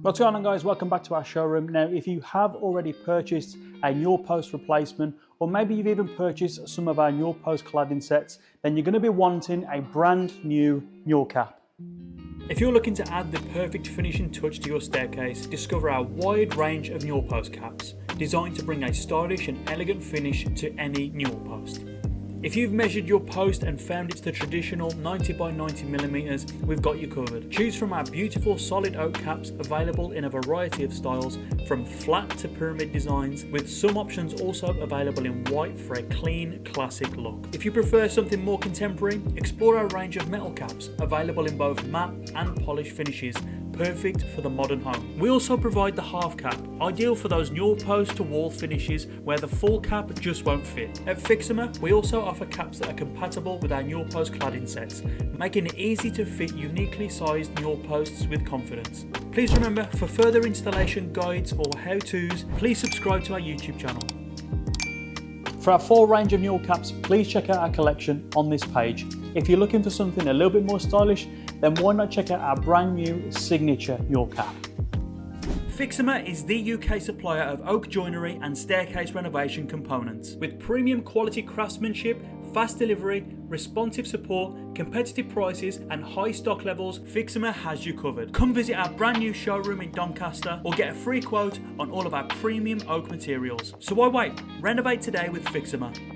What's going on, guys? Welcome back to our showroom. Now, if you have already purchased a Newel post replacement, or maybe you've even purchased some of our Newel post cladding sets, then you're going to be wanting a brand new Newel cap. If you're looking to add the perfect finishing touch to your staircase, discover our wide range of Newel post caps, designed to bring a stylish and elegant finish to any Newel post. If you've measured your post and found it's the traditional 90 by 90 millimeters, we've got you covered. Choose from our beautiful solid oak caps available in a variety of styles, from flat to pyramid designs, with some options also available in white for a clean, classic look. If you prefer something more contemporary, explore our range of metal caps available in both matte and polished finishes, perfect for the modern home. We also provide the half cap, ideal for those Newel post to wall finishes where the full cap just won't fit. At Fiximer, we also offer caps that are compatible with our Newel post cladding sets, making it easy to fit uniquely sized Newel posts with confidence. Please remember, for further installation guides or how-tos, please subscribe to our YouTube channel. For our full range of Newel caps, please check out our collection on this page. If you're looking for something a little bit more stylish, then why not check out our brand new signature Newel cap. Fiximer is the UK supplier of oak joinery and staircase renovation components. With premium quality craftsmanship, fast delivery, responsive support, competitive prices and high stock levels, Fiximer has you covered. Come visit our brand new showroom in Doncaster or get a free quote on all of our premium oak materials. So why wait? Renovate today with Fiximer.